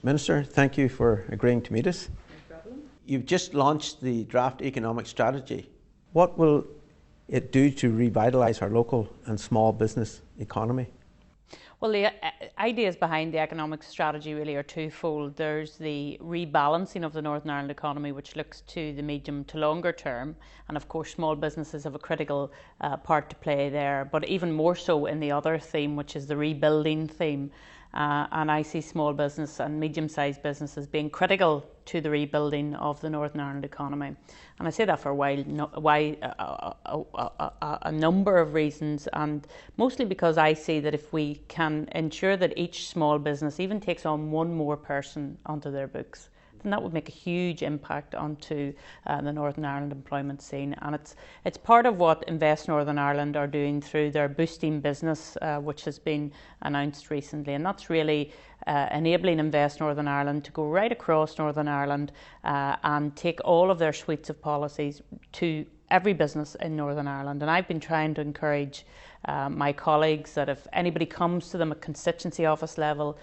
Minister, thank you for agreeing to meet us. No problem. You've just launched the draft economic strategy. What will it do to revitalise our local and small business economy? Well, the ideas behind the economic strategy really are twofold. There's the rebalancing of the Northern Ireland economy, which looks to the medium to longer term. And of course, small businesses have a critical part to play there, but even more so in the other theme, which is the rebuilding theme. And I see small business and medium-sized businesses being critical to the rebuilding of the Northern Ireland economy. And I say that for a number of reasons, and mostly because I see that if we can ensure that each small business even takes on one more person onto their books, then that would make a huge impact onto the Northern Ireland employment scene. And it's part of what Invest Northern Ireland are doing through their Boosting Business, which has been announced recently. And that's really enabling Invest Northern Ireland to go right across Northern Ireland and take all of their suites of policies to every business in Northern Ireland. And I've been trying to encourage my colleagues that if anybody comes to them at constituency office level,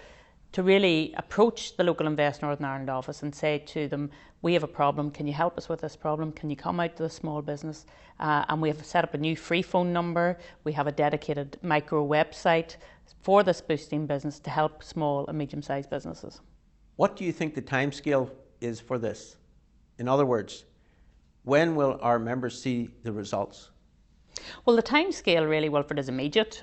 to really approach the local Invest Northern Ireland office and say to them, we have a problem, can you help us with this problem? Can you come out to the small business? And we have set up a new free phone number. We have a dedicated micro website for this Boosting Business to help small and medium-sized businesses. What do you think the timescale is for this? In other words, when will our members see the results? Well, the time scale really, Wilfred, is immediate.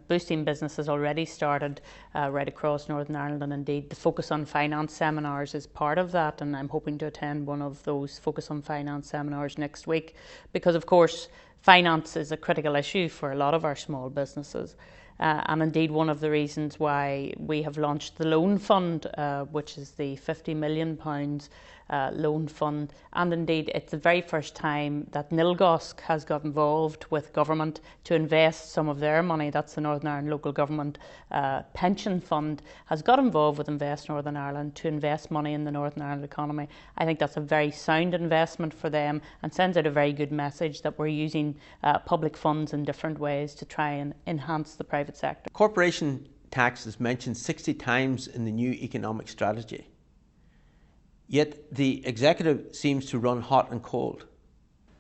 Boosting Business has already started right across Northern Ireland, and indeed the Focus on Finance seminars is part of that, and I'm hoping to attend one of those Focus on Finance seminars next week, because of course finance is a critical issue for a lot of our small businesses. And indeed one of the reasons why we have launched the Loan Fund, which is the £50 million loan fund, and indeed it's the very first time that Nilgosk has got involved with government to invest some of their money. That's the Northern Ireland Local Government Pension Fund has got involved with Invest Northern Ireland to invest money in the Northern Ireland economy. I think that's a very sound investment for them and sends out a very good message that we're using public funds in different ways to try and enhance the private sector. Corporation tax is mentioned 60 times in the new economic strategy. Yet the executive seems to run hot and cold.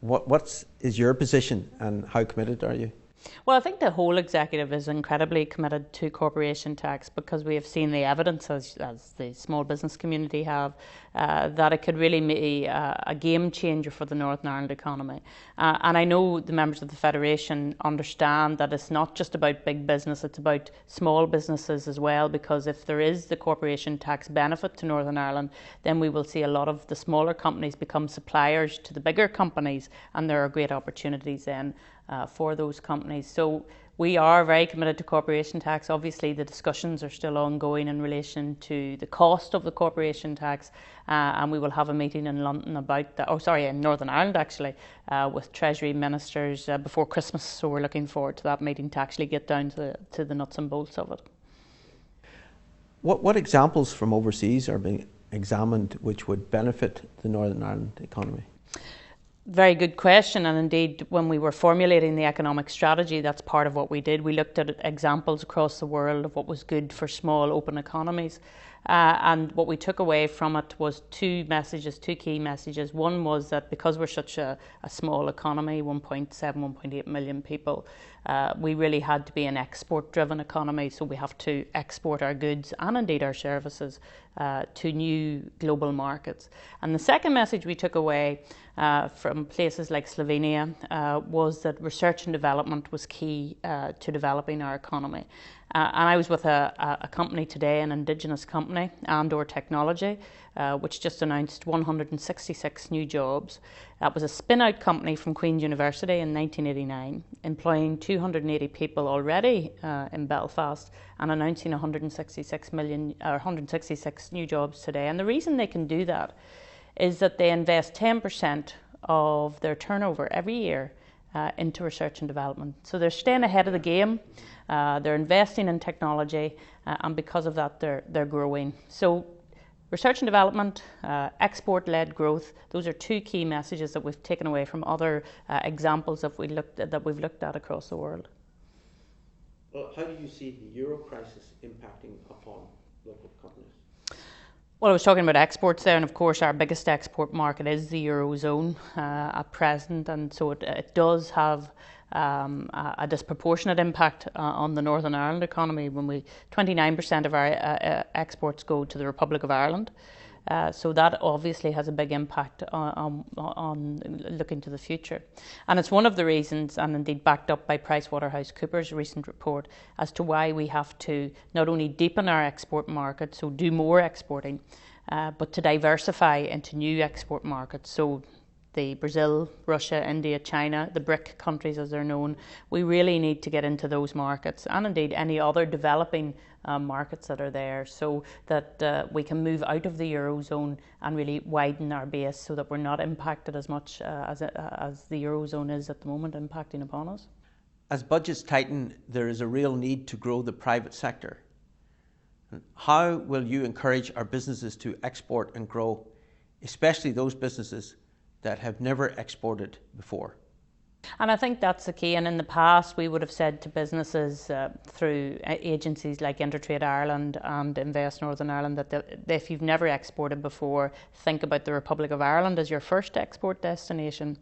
What is your position and how committed are you? Well, I think the whole executive is incredibly committed to corporation tax because we have seen the evidence, as the small business community have, that it could really be a game changer for the Northern Ireland economy. And I know the members of the Federation understand that it's not just about big business, it's about small businesses as well, because if there is the corporation tax benefit to Northern Ireland, then we will see a lot of the smaller companies become suppliers to the bigger companies, and there are great opportunities then for those companies. So we are very committed to corporation tax. Obviously the discussions are still ongoing in relation to the cost of the corporation tax, and we will have a meeting in London about that, in Northern Ireland actually, with Treasury ministers before Christmas. So we're looking forward to that meeting to actually get down to the nuts and bolts of it. What examples from overseas are being examined which would benefit the Northern Ireland economy? Very good question, and indeed when we were formulating the economic strategy, that's part of what we did. We looked at examples across the world of what was good for small open economies, and what we took away from it was two key messages. One was that because we're such a small economy, 1.7, 1.8 million people, we really had to be an export driven economy, so we have to export our goods and indeed our services to new global markets. And the second message we took away from places like Slovenia was that research and development was key to developing our economy. And I was with a company today, an Indigenous company, Andor Technology, which just announced 166 new jobs. That was a spin-out company from Queen's University in 1989, employing 280 people already in Belfast and announcing 166 new jobs today. And the reason they can do that is that they invest 10% of their turnover every year into research and development. So they're staying ahead of the game, they're investing in technology, and because of that they're growing. So research and development, export-led growth, those are two key messages that we've taken away from other examples that we've looked at across the world. Well, how do you see the euro crisis impacting upon local companies? Well, I was talking about exports there, and of course our biggest export market is the Eurozone at present, and so it does have a disproportionate impact on the Northern Ireland economy. 29% of our exports go to the Republic of Ireland. So that obviously has a big impact on looking to the future. And it's one of the reasons, and indeed backed up by PricewaterhouseCoopers' recent report, as to why we have to not only deepen our export market, so do more exporting, but to diversify into new export markets. So the Brazil, Russia, India, China, the BRIC countries as they're known, we really need to get into those markets, and indeed any other developing markets that are there, so that we can move out of the Eurozone and really widen our base so that we're not impacted as much as the Eurozone is at the moment impacting upon us. As budgets tighten, there is a real need to grow the private sector. How will you encourage our businesses to export and grow, especially those businesses that have never exported before? And I think that's the key. And in the past, we would have said to businesses through agencies like Intertrade Ireland and Invest Northern Ireland that if you've never exported before, think about the Republic of Ireland as your first export destination.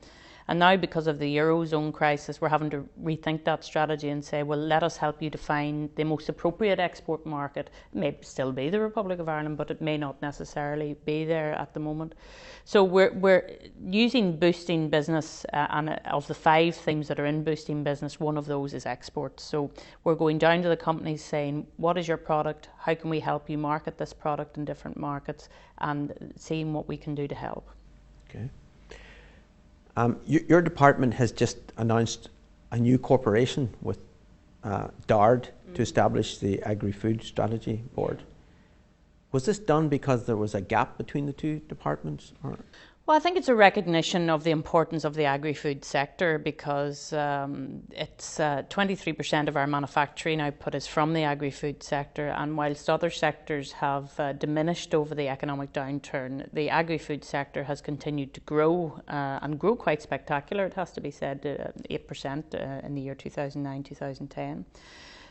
And now, because of the Eurozone crisis, we're having to rethink that strategy and say, well, let us help you to find the most appropriate export market. It may still be the Republic of Ireland, but it may not necessarily be there at the moment. So we're using boosting business, and of the 5 themes that are in boosting business, one of those is exports. So we're going down to the companies saying, what is your product? How can we help you market this product in different markets, and seeing what we can do to help. Okay. Your department has just announced a new cooperation with DARD to establish the Agri-Food Strategy Board. Was this done because there was a gap between the two departments? Or? Well, I think it's a recognition of the importance of the agri-food sector, because it's 23% of our manufacturing output is from the agri-food sector, and whilst other sectors have diminished over the economic downturn, the agri-food sector has continued to grow and grow quite spectacular, it has to be said, 8% in the year 2009-2010.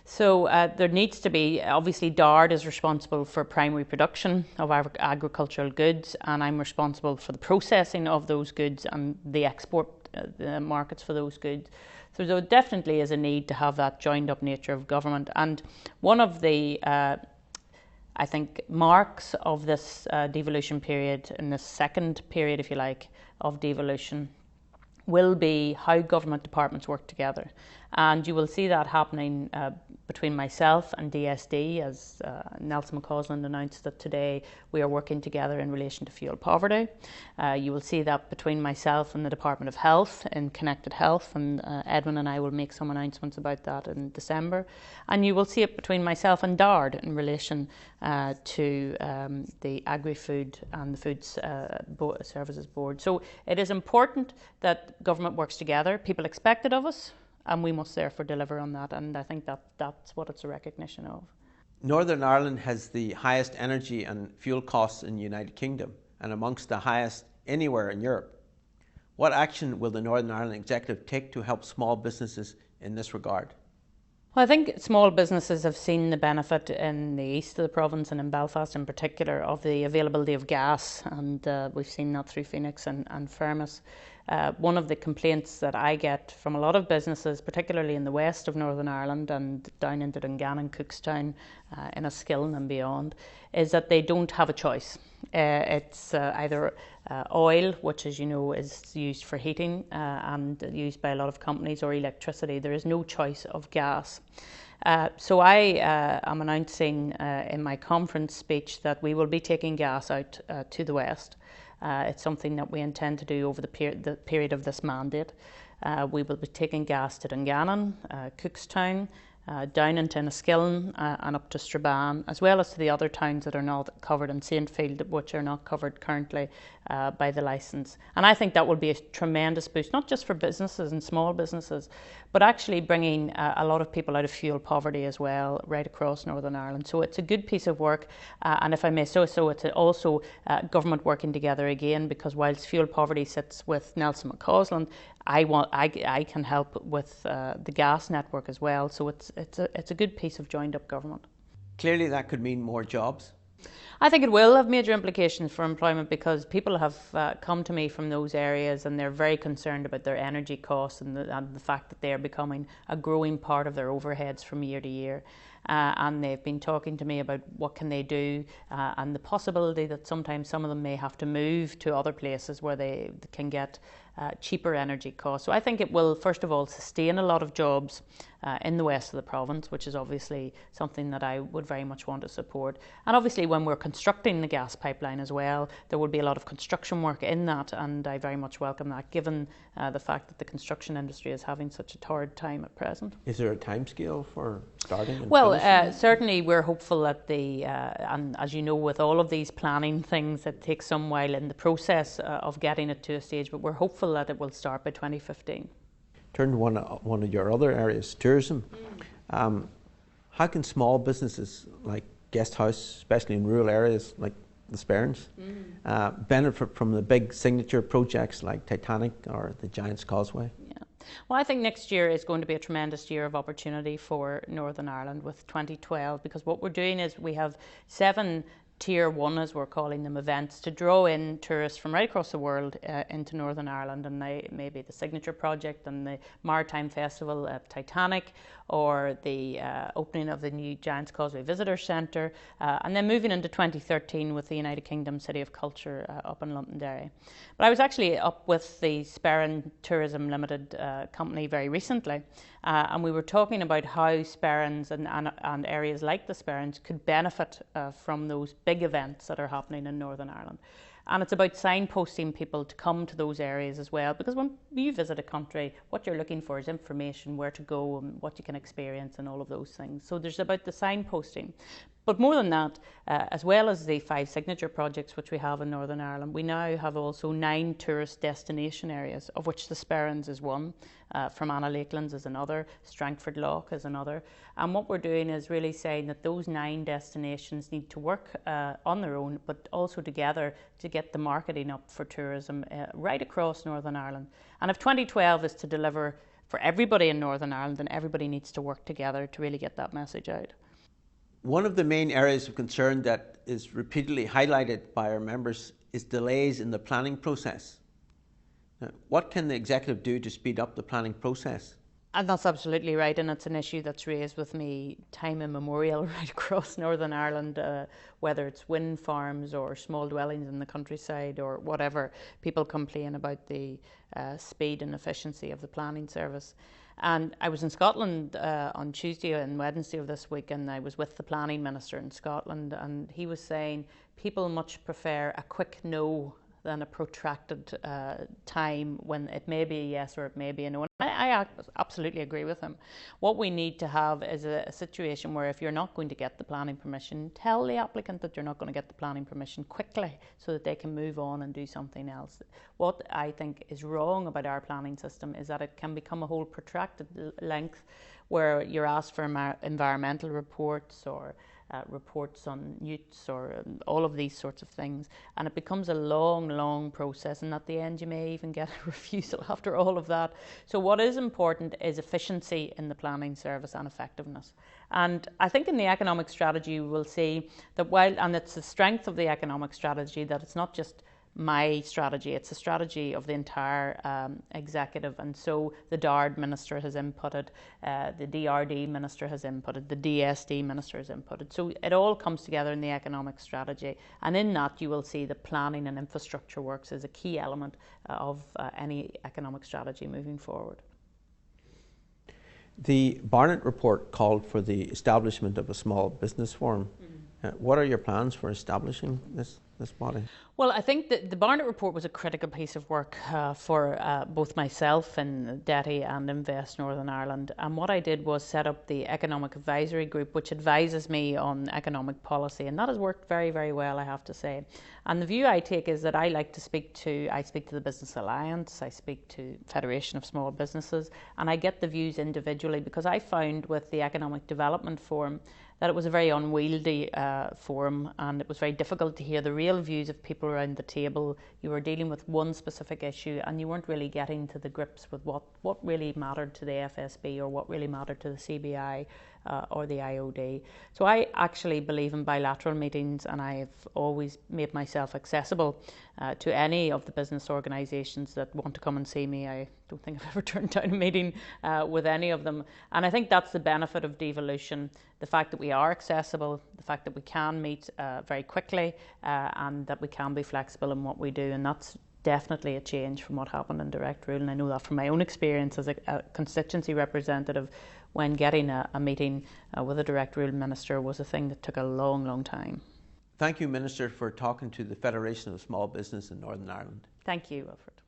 So there needs to be, obviously DARD is responsible for primary production of our agricultural goods, and I'm responsible for the processing of those goods and the export the markets for those goods. So there definitely is a need to have that joined up nature of government. And one of the, I think, marks of this devolution period, in this second period, if you like, of devolution, will be how government departments work together. And you will see that happening between myself and DSD, as Nelson McCausland announced that today we are working together in relation to fuel poverty. You will see that between myself and the Department of Health in Connected Health, and Edwin and I will make some announcements about that in December. And you will see it between myself and DARD in relation to the Agri-Food and the Food Services Board. So it is important that government works together. People expect it of us, and we must therefore deliver on that, and I think that's what it's a recognition of. Northern Ireland has the highest energy and fuel costs in the United Kingdom, and amongst the highest anywhere in Europe. What action will the Northern Ireland Executive take to help small businesses in this regard? Well, I think small businesses have seen the benefit in the east of the province, and in Belfast in particular, of the availability of gas, and we've seen that through Phoenix and Fermus. One of the complaints that I get from a lot of businesses, particularly in the west of Northern Ireland and down into Dungannon, Cookstown, Enniskillen and beyond, is that they don't have a choice. It's either oil, which, as you know, is used for heating and used by a lot of companies, or electricity. There is no choice of gas. So I am announcing in my conference speech that we will be taking gas out to the west. It's something that we intend to do over the period of this mandate. We will be taking gas to Dungannon, Cookstown, down into Enniskillen and up to Strabane, as well as to the other towns that are not covered, in Saintfield, which are not covered currently by the licence. And I think that will be a tremendous boost, not just for businesses and small businesses, but actually bringing a lot of people out of fuel poverty as well, right across Northern Ireland. So it's a good piece of work, and if I may so, it's also government working together again, because whilst fuel poverty sits with Nelson McCausland, I can help with the gas network as well. So it's a good piece of joined up government. Clearly that could mean more jobs. I think it will have major implications for employment because people have come to me from those areas and they're very concerned about their energy costs and the fact that they are becoming a growing part of their overheads from year to year. And they've been talking to me about what can they do and the possibility that sometimes some of them may have to move to other places where they can get cheaper energy costs. So I think it will, first of all, sustain a lot of jobs in the west of the province, which is obviously something that I would very much want to support. And obviously when we're constructing the gas pipeline as well, there will be a lot of construction work in that, and I very much welcome that, given the fact that the construction industry is having such a hard time at present. Is there a timescale for starting and Well, finishing? certainly we're hopeful that and as you know, with all of these planning things, it takes some while in the process of getting it to a stage, but we're hopeful that it will start by 2015. Turn to one of your other areas, tourism. How can small businesses like Guesthouse, especially in rural areas like the Sperrins, benefit from the big signature projects like Titanic or the Giant's Causeway? Yeah. Well, I think next year is going to be a tremendous year of opportunity for Northern Ireland with 2012, because what we're doing is we have 7 Tier 1, as we're calling them, events to draw in tourists from right across the world into Northern Ireland, and they may be the Signature Project and the Maritime Festival of Titanic, or the opening of the new Giant's Causeway Visitor Centre, and then moving into 2013 with the United Kingdom City of Culture up in Londonderry. But I was actually up with the Sperrin Tourism Limited company very recently, and we were talking about how Sperrins and areas like the Sperrins could benefit from those big events that are happening in Northern Ireland. And it's about signposting people to come to those areas as well, because when you visit a country, what you're looking for is information, where to go and what you can experience and all of those things. So there's about the signposting. But more than that, as well as the 5 signature projects which we have in Northern Ireland, we now have also 9 tourist destination areas, of which the Sperrins is one, Fermanagh Lakelands is another, Strangford Lough is another. And what we're doing is really saying that those 9 destinations need to work on their own, but also together to get the marketing up for tourism right across Northern Ireland. And if 2012 is to deliver for everybody in Northern Ireland, then everybody needs to work together to really get that message out. One of the main areas of concern that is repeatedly highlighted by our members is delays in the planning process. Now, what can the executive do to speed up the planning process? And that's absolutely right, and it's an issue that's raised with me time immemorial right across Northern Ireland, whether it's wind farms or small dwellings in the countryside or whatever. People complain about the speed and efficiency of the planning service. And I was in Scotland on Tuesday and Wednesday of this week, and I was with the planning minister in Scotland, and he was saying people much prefer a quick no than a protracted time when it may be a yes or it may be a no. And I absolutely agree with him. What we need to have is a situation where if you're not going to get the planning permission, tell the applicant that you're not going to get the planning permission quickly so that they can move on and do something else. What I think is wrong about our planning system is that it can become a whole protracted length where you're asked for environmental reports or reports on newts or all of these sorts of things, and it becomes a long process, and at the end you may even get a refusal after all of that. So what is important is efficiency in the planning service and effectiveness. And I think in the economic strategy we will see that and it's the strength of the economic strategy that it's not just my strategy, it's a strategy of the entire executive, and so the DARD minister has inputted, the DRD minister has inputted, the DSD minister has inputted. So it all comes together in the economic strategy, and in that you will see that planning and infrastructure works as a key element of any economic strategy moving forward. The Barnett report called for the establishment of a small business forum. What are your plans for establishing this body? Well, I think that the Barnett report was a critical piece of work for both myself and DETI and Invest Northern Ireland. And what I did was set up the Economic Advisory Group, which advises me on economic policy. And that has worked very, very well, I have to say. And the view I take is that I speak to the Business Alliance, I speak to Federation of Small Businesses, and I get the views individually, because I found with the Economic Development Forum that it was a very unwieldy forum, and it was very difficult to hear the real views of people around the table. You were dealing with one specific issue and you weren't really getting to the grips with what really mattered to the FSB or what really mattered to the CBI or the IOD. So I actually believe in bilateral meetings, and I've always made myself accessible to any of the business organisations that want to come and see me. I don't think I've ever turned down a meeting with any of them. And I think that's the benefit of devolution, the fact that we are accessible, the fact that we can meet very quickly, and that we can be flexible in what we do. And that's definitely a change from what happened in direct rule. And I know that from my own experience as a constituency representative, when getting a meeting with a direct rule minister was a thing that took a long, long time. Thank you, Minister, for talking to the Federation of Small Business in Northern Ireland. Thank you, Wilfred.